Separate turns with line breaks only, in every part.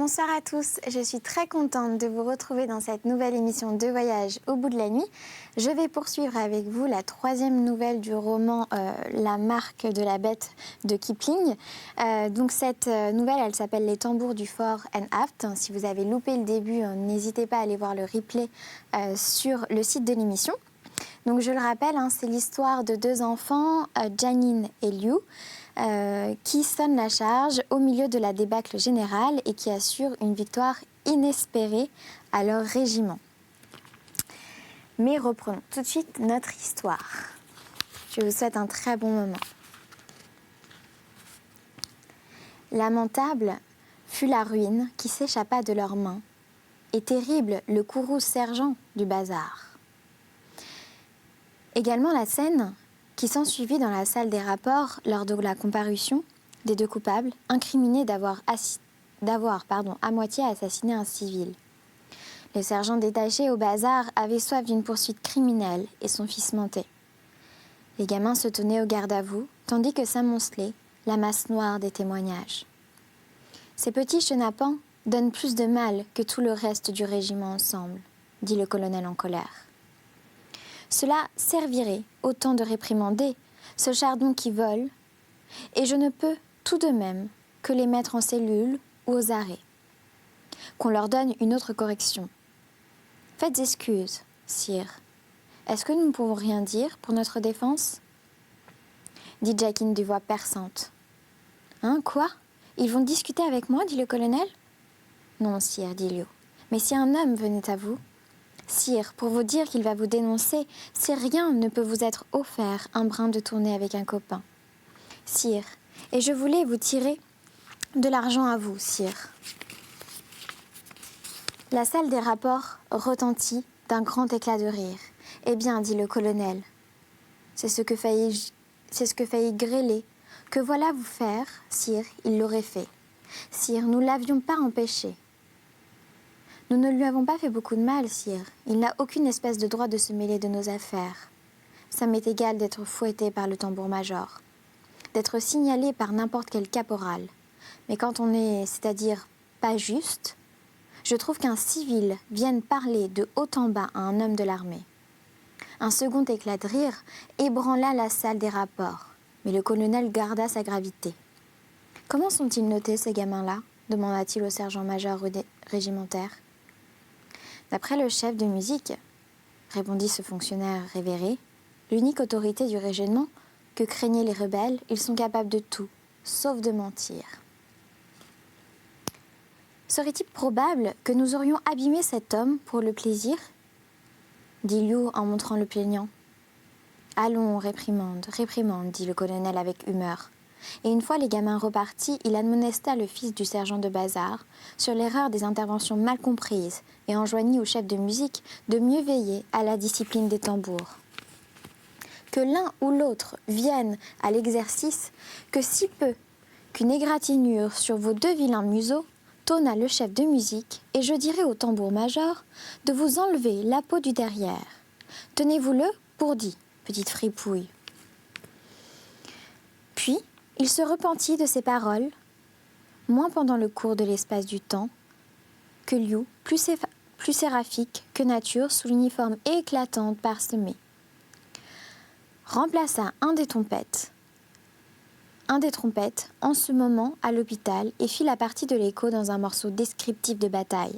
Bonsoir à tous, je suis très contente de vous retrouver dans cette nouvelle émission de voyage au bout de la nuit. Je vais poursuivre avec vous la troisième nouvelle du roman La marque de la bête de Kipling. Donc cette nouvelle, elle s'appelle Les tambours du fort and aft. Si vous avez loupé le début, n'hésitez pas à aller voir le replay sur le site de l'émission. Donc je le rappelle, c'est l'histoire de deux enfants, Janine et Liu, qui sonnent la charge au milieu de la débâcle générale et qui assurent une victoire inespérée à leur régiment. Mais reprenons tout de suite notre histoire. Je vous souhaite un très bon moment. Lamentable fut la ruine qui s'échappa de leurs mains, et terrible le courroux sergent du bazar. Également la scène qui s'ensuivit dans la salle des rapports lors de la comparution des deux coupables, incriminés d'avoir à moitié assassiné un civil. Le sergent détaché au bazar avait soif d'une poursuite criminelle et son fils mentait. Les gamins se tenaient au garde à vous, tandis que s'amoncelait la masse noire des témoignages. Ces petits chenapans donnent plus de mal que tout le reste du régiment ensemble, dit le colonel en colère. Cela servirait autant de réprimander ce chardon qui vole, et je ne peux tout de même que les mettre en cellule ou aux arrêts. Qu'on leur donne une autre correction. Faites excuse, sire. Est-ce que nous ne pouvons rien dire pour notre défense ? Dit Jacquine de voix perçante. Hein, quoi ? Ils vont discuter avec moi, dit le colonel. Non, sire, dit Liu. Mais si un homme venait à vous ? Sire, pour vous dire qu'il va vous dénoncer, si rien ne peut vous être offert un brin de tournée avec un copain. Sire, et je voulais vous tirer de l'argent à vous, sire. La salle des rapports retentit d'un grand éclat de rire. Eh bien, dit le colonel, c'est ce que faillit grêler. Que voilà vous faire, sire, il l'aurait fait. Sire, nous ne l'avions pas empêché. Nous ne lui avons pas fait beaucoup de mal, sire. Il n'a aucune espèce de droit de se mêler de nos affaires. Ça m'est égal d'être fouetté par le tambour-major, d'être signalé par n'importe quel caporal. Mais quand on est, c'est-à-dire pas juste, je trouve qu'un civil vienne parler de haut en bas à un homme de l'armée. Un second éclat de rire ébranla la salle des rapports, mais le colonel garda sa gravité. « Comment sont-ils notés, ces gamins-là » demanda-t-il au sergent-major régimentaire. D'après le chef de musique, répondit ce fonctionnaire révéré, l'unique autorité du régiment que craignaient les rebelles, ils sont capables de tout, sauf de mentir. Serait-il probable que nous aurions abîmé cet homme pour le plaisir ? Dit Liu en montrant le plaignant. Allons, réprimande, dit le colonel avec humeur. Et une fois les gamins repartis, il admonesta le fils du sergent de bazar sur l'erreur des interventions mal comprises et enjoignit au chef de musique de mieux veiller à la discipline des tambours. Que l'un ou l'autre vienne à l'exercice, que si peu qu'une égratignure sur vos deux vilains museaux, tonna le chef de musique, et je dirai au tambour-major de vous enlever la peau du derrière. Tenez-vous-le pour dit, petite fripouille. Puis, il se repentit de ses paroles, moins pendant le cours de l'espace du temps, que Liu, plus séraphique que nature sous l'uniforme éclatante parsemé, remplaça un des trompettes en ce moment à l'hôpital et fit la partie de l'écho dans un morceau descriptif de bataille.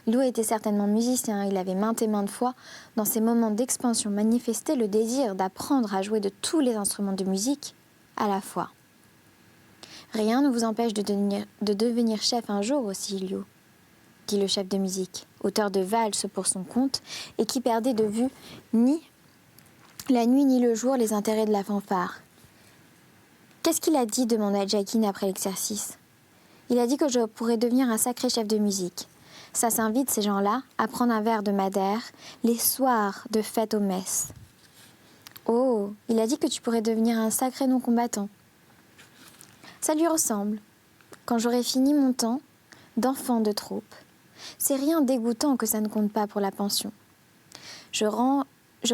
Liu était certainement musicien, il avait maintes et maintes fois, dans ses moments d'expansion, manifesté le désir d'apprendre à jouer de tous les instruments de musique à la fois. Rien ne vous empêche de devenir chef un jour aussi, Liu, dit le chef de musique, auteur de valses pour son compte et qui perdait de vue ni la nuit ni le jour les intérêts de la fanfare. Qu'est-ce qu'il a dit demanda Jacquine après l'exercice. Il a dit que je pourrais devenir un sacré chef de musique. Ça s'invite, ces gens-là, à prendre un verre de madère les soirs de fête aux messes. Oh, il a dit que tu pourrais devenir un sacré non-combattant. Ça lui ressemble. Quand j'aurai fini mon temps d'enfant de troupe, c'est rien dégoûtant que ça ne compte pas pour la pension. Je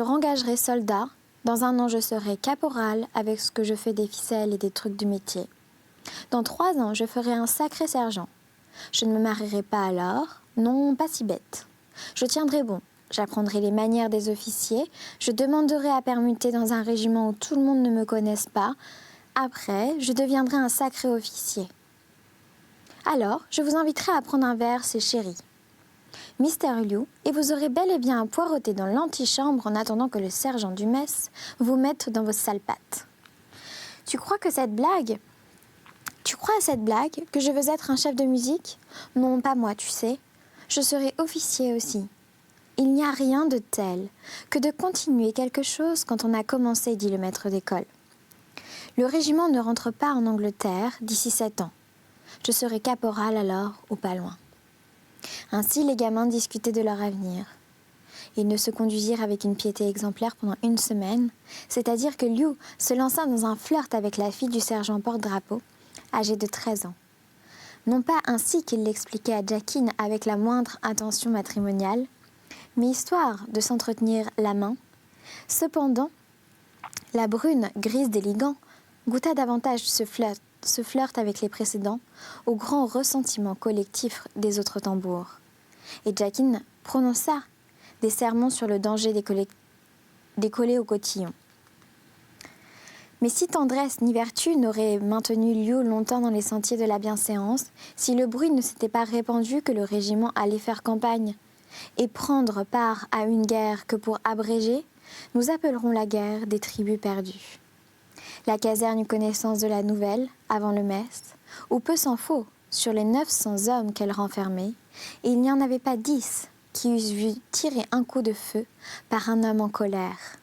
rengagerai soldat. Dans 1 an, je serai caporal avec ce que je fais des ficelles et des trucs du métier. Dans 3 ans, je ferai un sacré sergent. Je ne me marierai pas alors, non, pas si bête. Je tiendrai bon, j'apprendrai les manières des officiers, je demanderai à permuter dans un régiment où tout le monde ne me connaisse pas. Après, je deviendrai un sacré officier. Alors, je vous inviterai à prendre un verre, c'est chéri. Mister Liu, et vous aurez bel et bien à poireauter dans l'antichambre en attendant que le sergent du mess vous mette dans vos sales pattes. Tu crois à cette blague que je veux être un chef de musique? Non, pas moi, tu sais. Je serai officier aussi. Il n'y a rien de tel que de continuer quelque chose quand on a commencé, dit le maître d'école. Le régiment ne rentre pas en Angleterre d'ici 7 ans. Je serai caporal alors ou pas loin. Ainsi, les gamins discutaient de leur avenir. Ils ne se conduisirent avec une piété exemplaire pendant 1 semaine, c'est-à-dire que Liu se lança dans un flirt avec la fille du sergent porte-drapeau, âgée de 13 ans. Non pas ainsi qu'il l'expliquait à Jacquine avec la moindre intention matrimoniale, mais histoire de s'entretenir la main. Cependant, la brune, grise d'Éligant, goûta davantage ce flirt avec les précédents, au grand ressentiment collectif des autres tambours. Et Jacquine prononça des sermons sur le danger des collets au cotillon. Mais si tendresse ni vertu n'auraient maintenu Liu longtemps dans les sentiers de la bienséance, si le bruit ne s'était pas répandu que le régiment allait faire campagne et prendre part à une guerre que pour abréger, nous appellerons la guerre des tribus perdues. La caserne eut connaissance de la nouvelle, avant le mess, où peu s'en faut, sur les 900 hommes qu'elle renfermait, et il n'y en avait pas 10 qui eussent vu tirer un coup de feu par un homme en colère.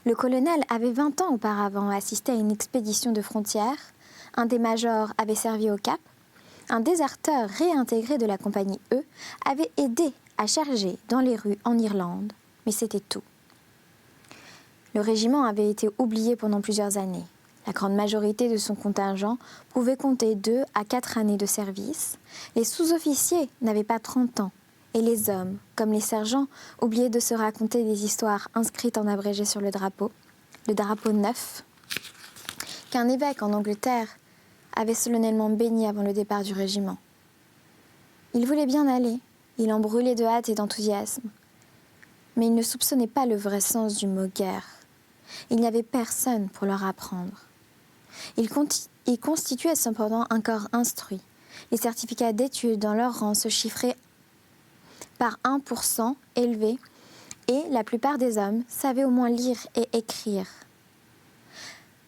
Le colonel avait 20 ans auparavant assisté à une expédition de frontières, un des majors avait servi au Cap, un déserteur réintégré de la compagnie E avait aidé à charger dans les rues en Irlande, mais c'était tout. Le régiment avait été oublié pendant plusieurs années. La grande majorité de son contingent pouvait compter 2 à 4 années de service. Les sous-officiers n'avaient pas 30 ans. Et les hommes, comme les sergents, oubliaient de se raconter des histoires inscrites en abrégé sur le drapeau neuf, qu'un évêque en Angleterre avait solennellement béni avant le départ du régiment. Il voulait bien aller, il en brûlait de hâte et d'enthousiasme. Mais il ne soupçonnait pas le vrai sens du mot guerre. Il n'y avait personne pour leur apprendre. Ils constituaient cependant un corps instruit. Les certificats d'études dans leur rang se chiffraient par 1% élevé, et la plupart des hommes savaient au moins lire et écrire.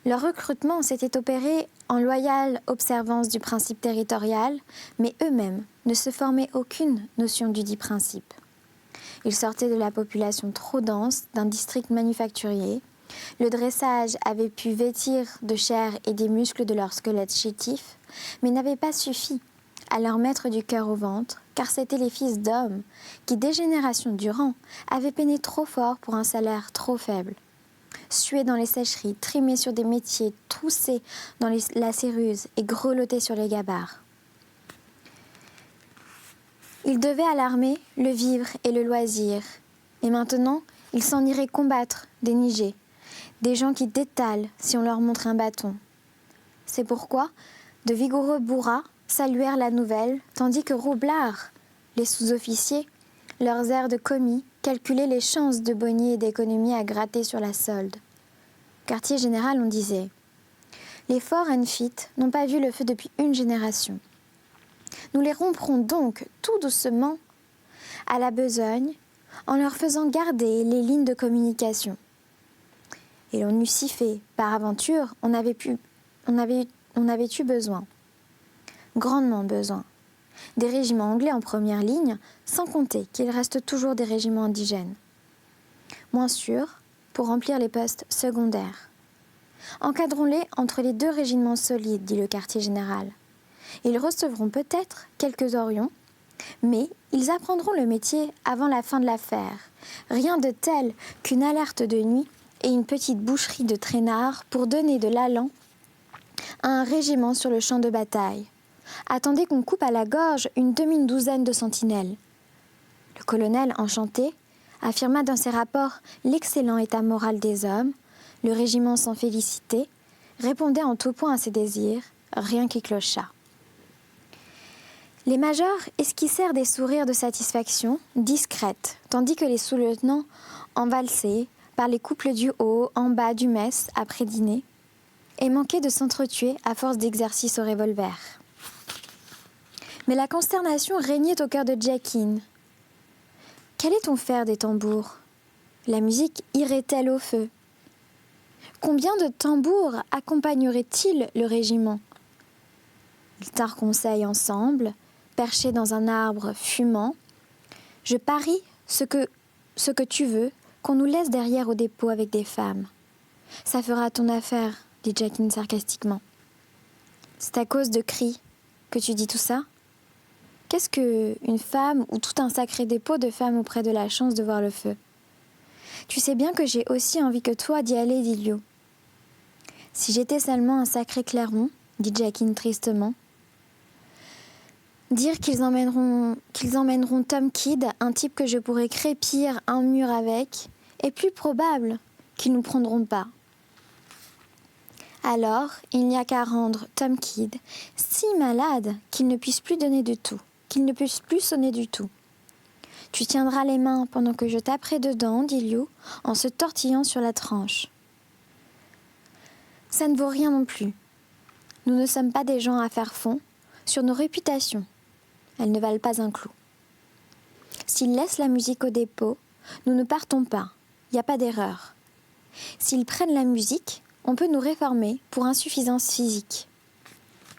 Leur recrutement s'était opéré en loyale observance du principe territorial, mais eux-mêmes ne se formaient aucune notion du dit principe. Ils sortaient de la population trop dense d'un district manufacturier. Le dressage avait pu vêtir de chair et des muscles de leur squelette chétif, mais n'avait pas suffi à leur mettre du cœur au ventre, car c'étaient les fils d'hommes qui, des générations durant, avaient peiné trop fort pour un salaire trop faible. Sués dans les sécheries, trimés sur des métiers, troussés dans la céruse et grelottés sur les gabarres. Ils devaient à l'armée le vivre et le loisir, et maintenant, ils s'en iraient combattre des Nigés, des gens qui détalent si on leur montre un bâton. C'est pourquoi de vigoureux bourras saluèrent la nouvelle, tandis que roublards, les sous-officiers, leurs airs de commis, calculaient les chances de boni et d'économie à gratter sur la solde. Quartier général, on disait « Les forts Enfitt n'ont pas vu le feu depuis 1 génération. Nous les romprons donc tout doucement à la besogne en leur faisant garder les lignes de communication. » Et l'on eût si fait, par aventure, on avait eu besoin. Grandement besoin. Des régiments anglais en première ligne, sans compter qu'il reste toujours des régiments indigènes. Moins sûrs, pour remplir les postes secondaires. Encadrons-les entre les 2 régiments solides, dit le quartier général. Ils recevront peut-être quelques orions, mais ils apprendront le métier avant la fin de l'affaire. Rien de tel qu'une alerte de nuit et une petite boucherie de traînards pour donner de l'allant à un régiment sur le champ de bataille. Attendez qu'on coupe à la gorge une demi-douzaine de sentinelles. Le colonel, enchanté, affirma dans ses rapports l'excellent état moral des hommes. Le régiment s'en félicitait, répondait en tout point à ses désirs, rien qui clochât. Les majors esquissèrent des sourires de satisfaction, discrètes, tandis que les sous-lieutenants envalsaient par les couples du haut, en bas du mess, après dîner, et manquaient de s'entretuer à force d'exercice au revolver. Mais la consternation régnait au cœur de Jacquine. Qu'allait-on faire des tambours ? La musique irait-elle au feu ? Combien de tambours accompagnerait-il le régiment ? Ils tinrent conseil ensemble, perchés dans un arbre fumant. « Je parie ce que tu veux, qu'on nous laisse derrière au dépôt avec des femmes. Ça fera ton affaire, dit Jacquine sarcastiquement. C'est à cause de cris que tu dis tout ça ? Qu'est-ce qu'une femme ou tout un sacré dépôt de femmes auprès de la chance de voir le feu ? Tu sais bien que j'ai aussi envie que toi d'y aller, dit Liu. Si j'étais seulement un sacré clairon, dit Jacquine tristement. Dire qu'ils emmèneront Tom Kidd, un type que je pourrais crépir un mur avec, est plus probable qu'ils ne nous prendront pas. Alors, il n'y a qu'à rendre Tom Kidd si malade qu'il ne puisse plus donner de tout, qu'il ne puisse plus sonner du tout. Tu tiendras les mains pendant que je taperai dedans, dit Liu, en se tortillant sur la tranche. Ça ne vaut rien non plus. Nous ne sommes pas des gens à faire fond sur nos réputations. Elles ne valent pas un clou. S'ils laissent la musique au dépôt, nous ne partons pas. Il n'y a pas d'erreur. S'ils prennent la musique, on peut nous réformer pour insuffisance physique.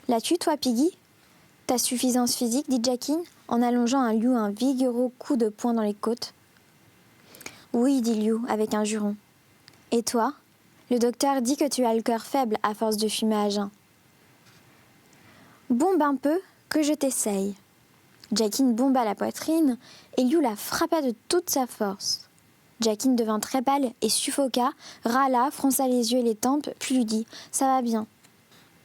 L'as-tu, toi, Piggy ? Ta suffisance physique, dit Jacquine, en allongeant à Liu un vigoureux coup de poing dans les côtes. Oui, dit Liu, avec un juron. Et toi ? Le docteur dit que tu as le cœur faible à force de fumer à jeun. Bombe un peu, que je t'essaye. Jacquine bomba la poitrine et Liu la frappa de toute sa force. Jacquine devint très pâle et suffoqua, râla, fronça les yeux et les tempes, puis lui dit « Ça va bien ».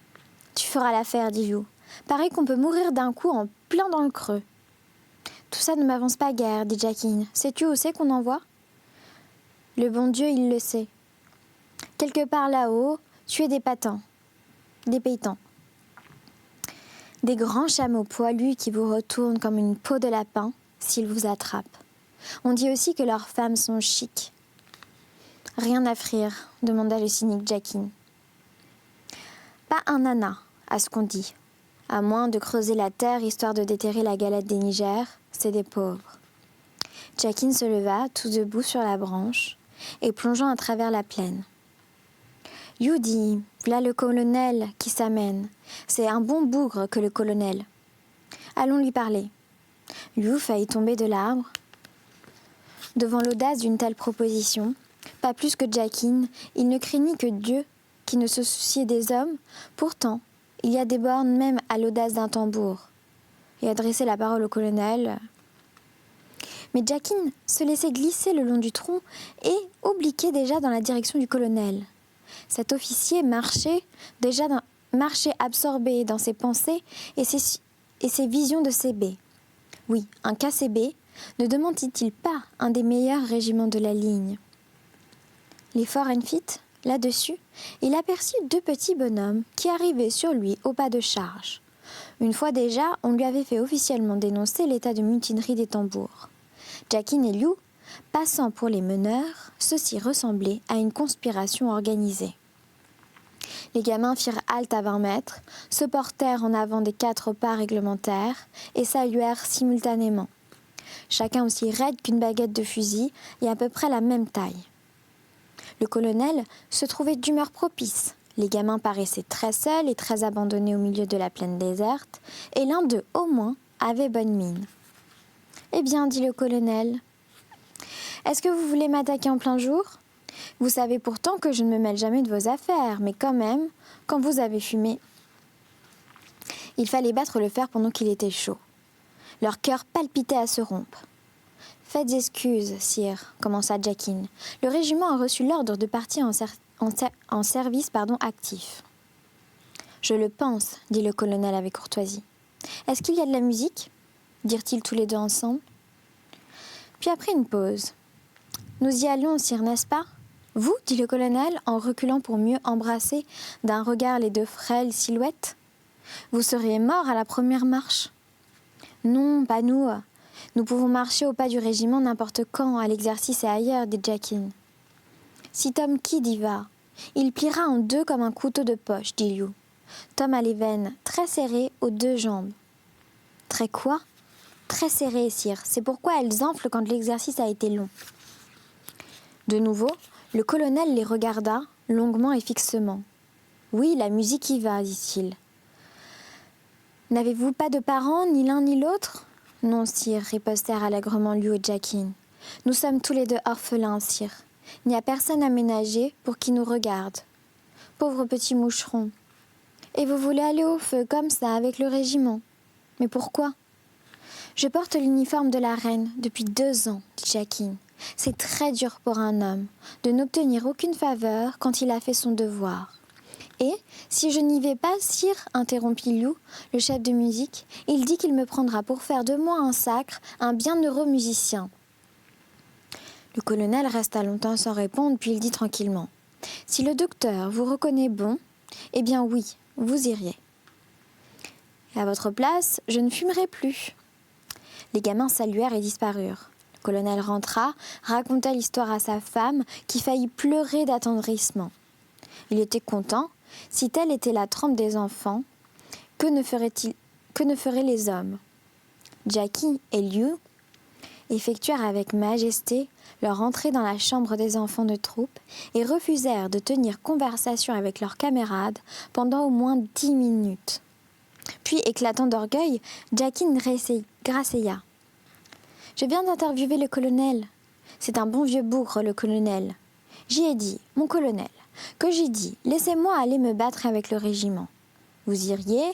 « Tu feras l'affaire », dit Liu. « Paraît qu'on peut mourir d'un coup en plein dans le creux. » « Tout ça ne m'avance pas guère, dit Jacquine. « Sais-tu où c'est qu'on envoie ?»« Le bon Dieu, il le sait. Quelque part là-haut, tu es des paysans. Des grands chameaux poilus qui vous retournent comme une peau de lapin s'ils vous attrapent. On dit aussi que leurs femmes sont chics. »« Rien à frire, demanda le cynique Jacquine. « Pas un nana, à ce qu'on dit. À moins de creuser la terre histoire de déterrer la galette des Niger, c'est des pauvres. » Jacquine se leva, tout debout sur la branche, et plongeant à travers la plaine. « You dit, voilà le colonel qui s'amène. C'est un bon bougre que le colonel. Allons lui parler. » Liu faillit tomber de l'arbre. Devant l'audace d'une telle proposition, pas plus que Jacquine, il ne craignit que Dieu qui ne se souciait des hommes. Pourtant, il y a des bornes même à l'audace d'un tambour. Et adresser la parole au colonel. Mais Jacquine se laissait glisser le long du tronc et obliquait déjà dans la direction du colonel. Cet officier marchait absorbé dans ses pensées et ses visions de CB. Oui, un KCB ne demandait-il pas un des meilleurs régiments de la ligne ? Les Foreign Fit, là-dessus, il aperçut deux petits bonhommes qui arrivaient sur lui au pas de charge. Une fois déjà, on lui avait fait officiellement dénoncer l'état de mutinerie des tambours. Jacquine et Liu, passant pour les meneurs, ceci ressemblait à une conspiration organisée. Les gamins firent halte à 20 mètres, se portèrent en avant des 4 pas réglementaires et saluèrent simultanément. Chacun aussi raide qu'une baguette de fusil et à peu près la même taille. Le colonel se trouvait d'humeur propice. Les gamins paraissaient très seuls et très abandonnés au milieu de la plaine déserte, et l'un d'eux, au moins, avait bonne mine. « Eh bien, dit le colonel, est-ce que vous voulez m'attaquer en plein jour ? Vous savez pourtant que je ne me mêle jamais de vos affaires, mais quand même, quand vous avez fumé... » Il fallait battre le fer pendant qu'il était chaud. Leur cœur palpitait à se rompre. « Faites excuse, sire, commença Jacquine. Le régiment a reçu l'ordre de partir en service actif. »« Je le pense, dit le colonel avec courtoisie. Est-ce qu'il y a de la musique ? Dirent-ils tous les deux ensemble. Puis après une pause. Nous y allions, sire, n'est-ce pas ? Vous, dit le colonel, en reculant pour mieux embrasser d'un regard les deux frêles silhouettes. Vous seriez mort à la première marche. Non, pas nous. Nous pouvons marcher au pas du régiment n'importe quand, à l'exercice et ailleurs, dit Jackin. Si Tom Kidd y va, il pliera en deux comme un couteau de poche, dit Liu. Tom a les veines très serrées aux deux jambes. Très quoi? Très serrées, sire. C'est pourquoi elles enflent quand l'exercice a été long. De nouveau, le colonel les regarda longuement et fixement. Oui, la musique y va, dit-il. N'avez-vous pas de parents, ni l'un ni l'autre? Non, sire, ripostèrent allègrement Liu et Jackin. Nous sommes tous les deux orphelins, sire. Il n'y a personne à ménager pour qui nous regarde. Pauvre petit moucheron. Et vous voulez aller au feu comme ça, avec le régiment? Mais pourquoi? Je porte l'uniforme de la reine depuis 2 ans, dit Jackin. C'est très dur pour un homme de n'obtenir aucune faveur quand il a fait son devoir. Et, si je n'y vais pas, sire, interrompit Liu, le chef de musique, il dit qu'il me prendra pour faire de moi un sacre, un bienheureux musicien. Le colonel resta longtemps sans répondre, puis il dit tranquillement. Si le docteur vous reconnaît bon, eh bien oui, vous iriez. Et à votre place, je ne fumerai plus. Les gamins saluèrent et disparurent. Le colonel rentra, raconta l'histoire à sa femme, qui faillit pleurer d'attendrissement. Il était content. Si telle était la trempe des enfants, que ne feraient les hommes? Jackie et Liu effectuèrent avec majesté leur entrée dans la chambre des enfants de troupe et refusèrent de tenir conversation avec leurs camarades pendant au moins 10 minutes. Puis, éclatant d'orgueil, Jackin grassaya. « Je viens d'interviewer le colonel. C'est un bon vieux bougre, le colonel. J'y ai dit, mon colonel, que j'ai dit, laissez-moi aller me battre avec le régiment. Vous iriez,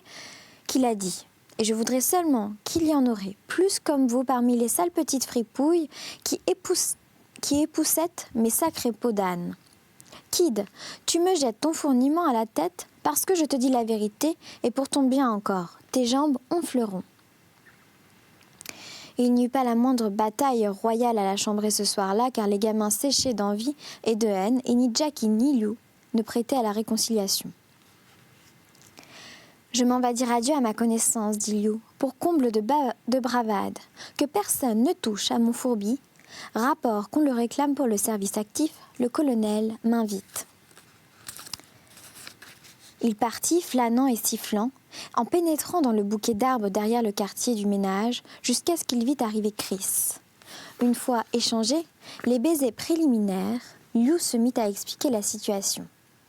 qu'il a dit. Et je voudrais seulement qu'il y en aurait plus comme vous parmi les sales petites fripouilles qui époussettent mes sacrés peaux d'âne. Kidd, tu me jettes ton fourniment à la tête parce que je te dis la vérité et pour ton bien encore, tes jambes onfleront. » Il n'y eut pas la moindre bataille royale à la chambrée ce soir-là, car les gamins séchaient d'envie et de haine, et ni Jackie ni Liu ne prêtaient à la réconciliation. « Je m'en vais dire adieu à ma connaissance, dit Liu, pour comble de bravade, que personne ne touche à mon fourbi. Rapport qu'on le réclame pour le service actif, le colonel m'invite. » Il partit, flânant et sifflant, en pénétrant dans le bouquet d'arbres derrière le quartier du ménage, jusqu'à ce qu'il vit arriver Chris. Une fois échangés, les baisers préliminaires, Liu se mit à expliquer la situation.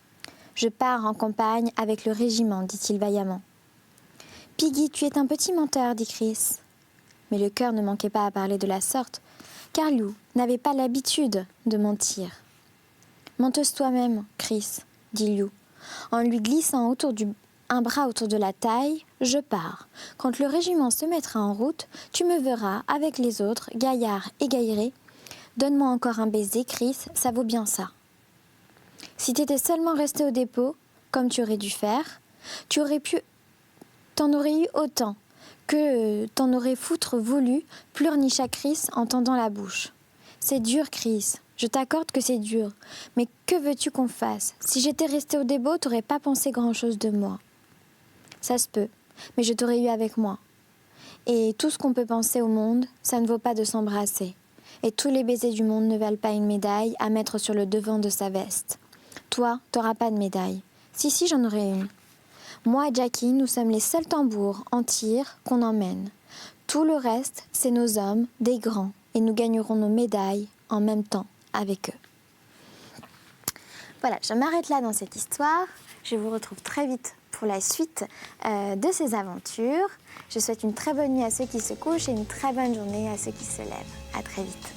« Je pars en campagne avec le régiment, dit-il vaillamment. « Piggy, tu es un petit menteur, dit Chris. » Mais le cœur ne manquait pas à parler de la sorte, car Liu n'avait pas l'habitude de mentir. « Menteuse toi-même, Chris, dit Liu, en lui glissant un bras autour de la taille, je pars. Quand le régiment se mettra en route, tu me verras avec les autres, gaillards et gaillerets. Donne-moi encore un baiser, Chris, ça vaut bien ça. Si t'étais seulement resté au dépôt, comme tu aurais dû faire, t'en aurais eu autant que t'en aurais foutre voulu, pleurnicha Chris en tendant la bouche. C'est dur, Chris. Je t'accorde que c'est dur, mais que veux-tu qu'on fasse? Si j'étais restée au dépôt, t'aurais pas pensé grand-chose de moi. Ça se peut, mais je t'aurais eu avec moi. Et tout ce qu'on peut penser au monde, ça ne vaut pas de s'embrasser. Et tous les baisers du monde ne valent pas une médaille à mettre sur le devant de sa veste. Toi, t'auras pas de médaille. Si, j'en aurai une. Moi et Jackie, nous sommes les seuls tambours en tir qu'on emmène. Tout le reste, c'est nos hommes, des grands, et nous gagnerons nos médailles en même temps avec eux. Voilà, je m'arrête là dans cette histoire. Je vous retrouve très vite pour la suite de ces aventures. Je souhaite une très bonne nuit à ceux qui se couchent et une très bonne journée à ceux qui se lèvent. À très vite.